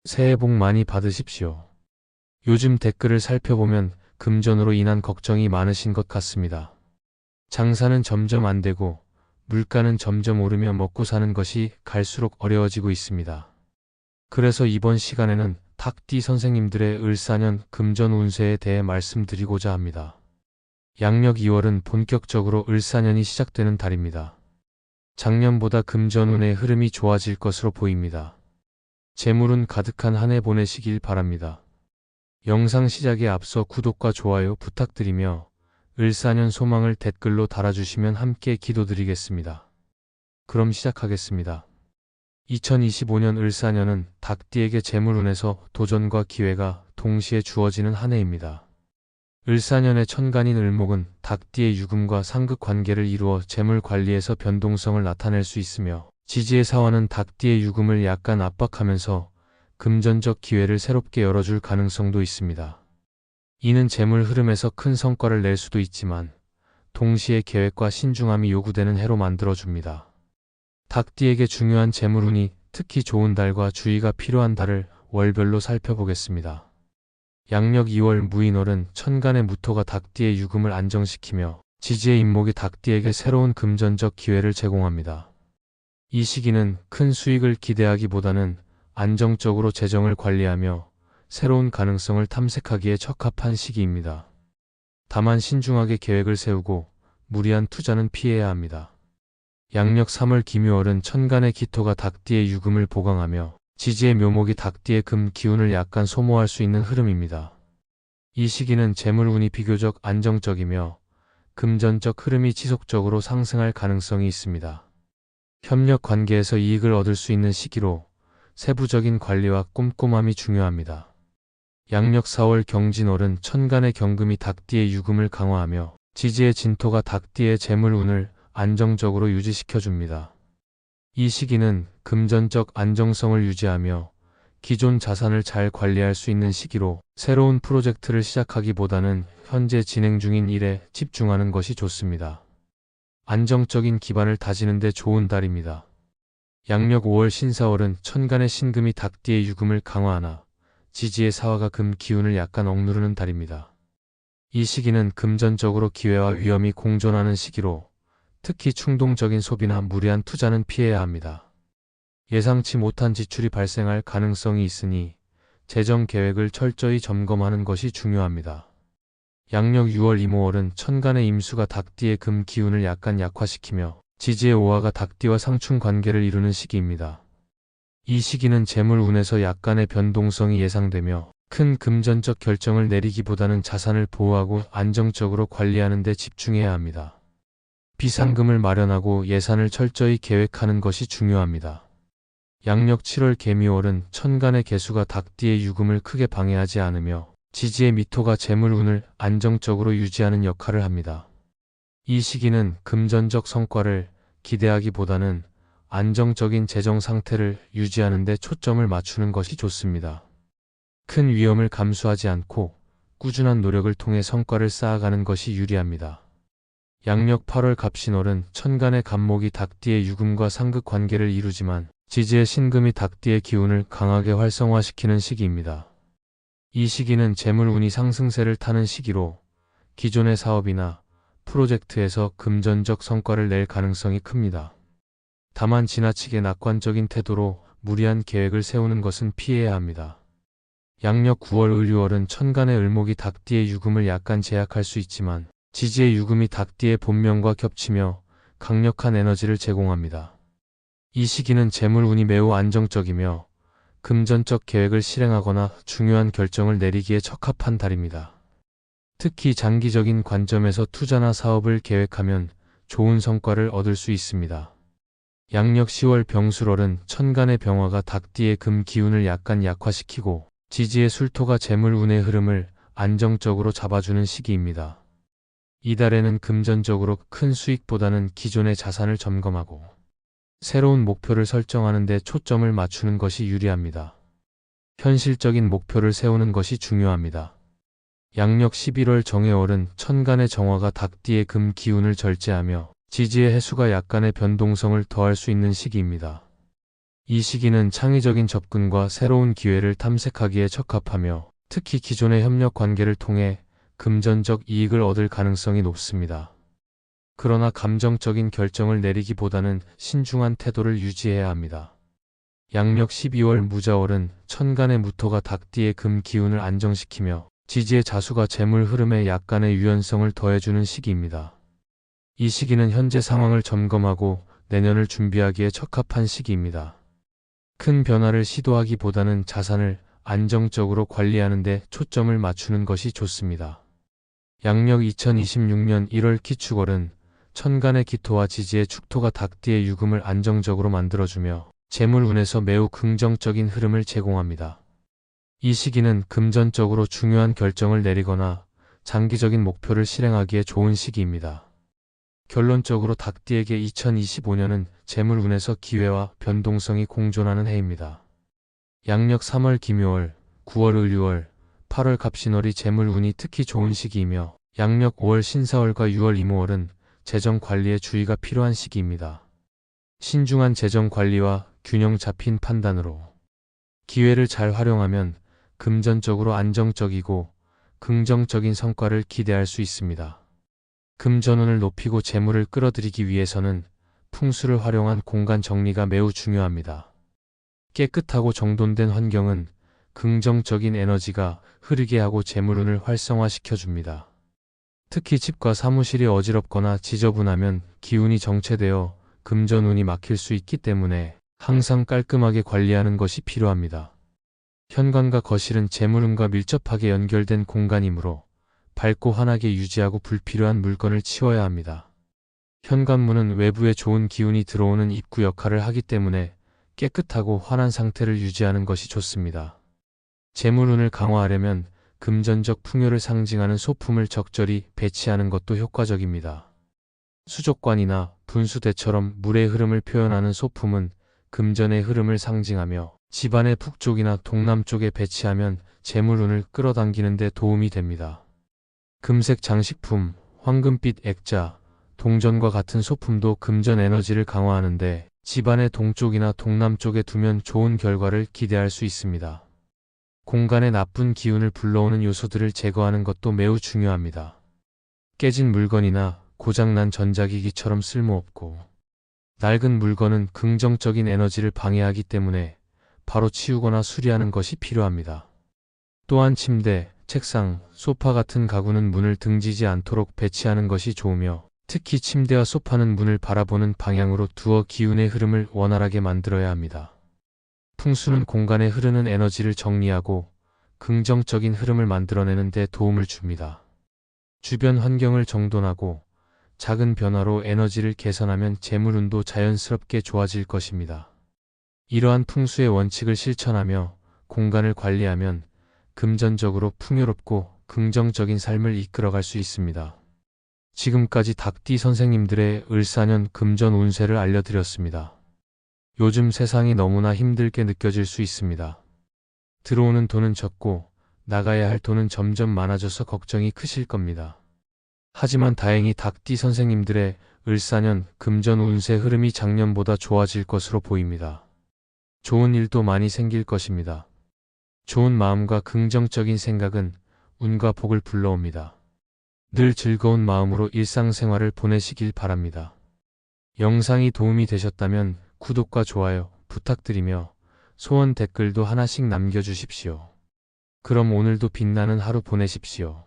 새해 복 많이 받으십시오. 요즘 댓글을 살펴보면 금전으로 인한 걱정이 많으신 것 같습니다. 장사는 점점 안 되고 물가는 점점 오르며 먹고 사는 것이 갈수록 어려워지고 있습니다. 그래서 이번 시간에는 닭띠 선생님들의 을사년 금전 운세에 대해 말씀드리고자 합니다. 양력 2월은 본격적으로 을사년이 시작되는 달입니다. 작년보다 금전운의 흐름이 좋아질 것으로 보입니다. 재물운 가득한 한 해 보내시길 바랍니다. 영상 시작에 앞서 구독과 좋아요 부탁드리며 을사년 소망을 댓글로 달아주시면 함께 기도드리겠습니다. 그럼 시작하겠습니다. 2025년 을사년은 닭띠에게 재물운에서 도전과 기회가 동시에 주어지는 한 해입니다. 을사년의 천간인 을목은 닭띠의 유금과 상극 관계를 이루어 재물 관리에서 변동성을 나타낼 수 있으며 지지의 사화는 닭띠의 유금을 약간 압박하면서 금전적 기회를 새롭게 열어줄 가능성도 있습니다. 이는 재물 흐름에서 큰 성과를 낼 수도 있지만 동시에 계획과 신중함이 요구되는 해로 만들어줍니다. 닭띠에게 중요한 재물운이 특히 좋은 달과 주의가 필요한 달을 월별로 살펴보겠습니다. 양력 2월 무인월은 천간의 무토가 닭띠의 유금을 안정시키며 지지의 임목이 닭띠에게 새로운 금전적 기회를 제공합니다. 이 시기는 큰 수익을 기대하기보다는 안정적으로 재정을 관리하며 새로운 가능성을 탐색하기에 적합한 시기입니다. 다만 신중하게 계획을 세우고 무리한 투자는 피해야 합니다. 양력 3월 김유월은 천간의 기토가 닭띠의 유금을 보강하며 지지의 묘목이 닭띠의 금 기운을 약간 소모할 수 있는 흐름입니다. 이 시기는 재물운이 비교적 안정적이며 금전적 흐름이 지속적으로 상승할 가능성이 있습니다. 협력 관계에서 이익을 얻을 수 있는 시기로 세부적인 관리와 꼼꼼함이 중요합니다. 양력 4월 경진월은 천간의 경금이 닭띠의 유금을 강화하며 지지의 진토가 닭띠의 재물운을 안정적으로 유지시켜줍니다. 이 시기는 금전적 안정성을 유지하며 기존 자산을 잘 관리할 수 있는 시기로 새로운 프로젝트를 시작하기보다는 현재 진행 중인 일에 집중하는 것이 좋습니다. 안정적인 기반을 다지는 데 좋은 달입니다. 양력 5월 신사월은 천간의 신금이 닭띠의 유금을 강화하나 지지의 사화가 금 기운을 약간 억누르는 달입니다. 이 시기는 금전적으로 기회와 위험이 공존하는 시기로 특히 충동적인 소비나 무리한 투자는 피해야 합니다. 예상치 못한 지출이 발생할 가능성이 있으니 재정 계획을 철저히 점검하는 것이 중요합니다. 양력 6월 임오월은 천간의 임수가 닭띠의 금 기운을 약간 약화시키며 지지의 오화가 닭띠와 상충 관계를 이루는 시기입니다. 이 시기는 재물운에서 약간의 변동성이 예상되며 큰 금전적 결정을 내리기보다는 자산을 보호하고 안정적으로 관리하는 데 집중해야 합니다. 비상금을 마련하고 예산을 철저히 계획하는 것이 중요합니다. 양력 7월 개미월은 천간의 개수가 닭띠의 유금을 크게 방해하지 않으며 지지의 미토가 재물운을 안정적으로 유지하는 역할을 합니다. 이 시기는 금전적 성과를 기대하기보다는 안정적인 재정 상태를 유지하는 데 초점을 맞추는 것이 좋습니다. 큰 위험을 감수하지 않고 꾸준한 노력을 통해 성과를 쌓아가는 것이 유리합니다. 양력 8월 갑신월은 천간의 갑목이 닭띠의 유금과 상극 관계를 이루지만 지지의 신금이 닭띠의 기운을 강하게 활성화시키는 시기입니다. 이 시기는 재물운이 상승세를 타는 시기로 기존의 사업이나 프로젝트에서 금전적 성과를 낼 가능성이 큽니다. 다만 지나치게 낙관적인 태도로 무리한 계획을 세우는 것은 피해야 합니다. 양력 9월 을유월은 천간의 을목이 닭띠의 유금을 약간 제약할 수 있지만 지지의 유금이 닭띠의 본명과 겹치며 강력한 에너지를 제공합니다. 이 시기는 재물운이 매우 안정적이며 금전적 계획을 실행하거나 중요한 결정을 내리기에 적합한 달입니다. 특히 장기적인 관점에서 투자나 사업을 계획하면 좋은 성과를 얻을 수 있습니다. 양력 10월 병술월은 천간의 병화가 닭띠의 금 기운을 약간 약화시키고 지지의 술토가 재물운의 흐름을 안정적으로 잡아주는 시기입니다. 이달에는 금전적으로 큰 수익보다는 기존의 자산을 점검하고 새로운 목표를 설정하는 데 초점을 맞추는 것이 유리합니다. 현실적인 목표를 세우는 것이 중요합니다. 양력 11월 정해월은 천간의 정화가 닭띠의 금 기운을 절제하며 지지의 해수가 약간의 변동성을 더할 수 있는 시기입니다. 이 시기는 창의적인 접근과 새로운 기회를 탐색하기에 적합하며 특히 기존의 협력 관계를 통해 금전적 이익을 얻을 가능성이 높습니다. 그러나 감정적인 결정을 내리기보다는 신중한 태도를 유지해야 합니다. 양력 12월 무자월은 천간의 무토가 닭띠의 금 기운을 안정시키며 지지의 자수가 재물 흐름에 약간의 유연성을 더해주는 시기입니다. 이 시기는 현재 상황을 점검하고 내년을 준비하기에 적합한 시기입니다. 큰 변화를 시도하기보다는 자산을 안정적으로 관리하는 데 초점을 맞추는 것이 좋습니다. 양력 2026년 1월 기축월은 천간의 기토와 지지의 축토가 닭띠의 유금을 안정적으로 만들어주며 재물운에서 매우 긍정적인 흐름을 제공합니다. 이 시기는 금전적으로 중요한 결정을 내리거나 장기적인 목표를 실행하기에 좋은 시기입니다. 결론적으로 닭띠에게 2025년은 재물운에서 기회와 변동성이 공존하는 해입니다. 양력 3월 김묘월, 9월 을유월, 8월 갑신월이 재물운이 특히 좋은 시기이며 양력 5월 신사월과 6월 이모월은 재정 관리에 주의가 필요한 시기입니다. 신중한 재정 관리와 균형 잡힌 판단으로 기회를 잘 활용하면 금전적으로 안정적이고 긍정적인 성과를 기대할 수 있습니다. 금전운을 높이고 재물을 끌어들이기 위해서는 풍수를 활용한 공간 정리가 매우 중요합니다. 깨끗하고 정돈된 환경은 긍정적인 에너지가 흐르게 하고 재물운을 활성화시켜줍니다. 특히 집과 사무실이 어지럽거나 지저분하면 기운이 정체되어 금전운이 막힐 수 있기 때문에 항상 깔끔하게 관리하는 것이 필요합니다. 현관과 거실은 재물운과 밀접하게 연결된 공간이므로 밝고 환하게 유지하고 불필요한 물건을 치워야 합니다. 현관문은 외부에 좋은 기운이 들어오는 입구 역할을 하기 때문에 깨끗하고 환한 상태를 유지하는 것이 좋습니다. 재물운을 강화하려면 금전적 풍요를 상징하는 소품을 적절히 배치하는 것도 효과적입니다. 수족관이나 분수대처럼 물의 흐름을 표현하는 소품은 금전의 흐름을 상징하며 집안의 북쪽이나 동남쪽에 배치하면 재물운을 끌어당기는 데 도움이 됩니다. 금색 장식품, 황금빛 액자, 동전과 같은 소품도 금전 에너지를 강화하는데 집안의 동쪽이나 동남쪽에 두면 좋은 결과를 기대할 수 있습니다. 공간에 나쁜 기운을 불러오는 요소들을 제거하는 것도 매우 중요합니다. 깨진 물건이나 고장난 전자기기처럼 쓸모없고 낡은 물건은 긍정적인 에너지를 방해하기 때문에 바로 치우거나 수리하는 것이 필요합니다. 또한 침대, 책상, 소파 같은 가구는 문을 등지지 않도록 배치하는 것이 좋으며 특히 침대와 소파는 문을 바라보는 방향으로 두어 기운의 흐름을 원활하게 만들어야 합니다. 풍수는 공간에 흐르는 에너지를 정리하고 긍정적인 흐름을 만들어내는 데 도움을 줍니다. 주변 환경을 정돈하고 작은 변화로 에너지를 개선하면 재물운도 자연스럽게 좋아질 것입니다. 이러한 풍수의 원칙을 실천하며 공간을 관리하면 금전적으로 풍요롭고 긍정적인 삶을 이끌어갈 수 있습니다. 지금까지 닭띠 선생님들의 을사년 금전 운세를 알려드렸습니다. 요즘 세상이 너무나 힘들게 느껴질 수 있습니다. 들어오는 돈은 적고 나가야 할 돈은 점점 많아져서 걱정이 크실 겁니다. 하지만 다행히 닭띠 선생님들의 을사년 금전 운세 흐름이 작년보다 좋아질 것으로 보입니다. 좋은 일도 많이 생길 것입니다. 좋은 마음과 긍정적인 생각은 운과 복을 불러옵니다. 늘 즐거운 마음으로 일상생활을 보내시길 바랍니다. 영상이 도움이 되셨다면 구독과 좋아요 부탁드리며 소원 댓글도 하나씩 남겨주십시오. 그럼 오늘도 빛나는 하루 보내십시오.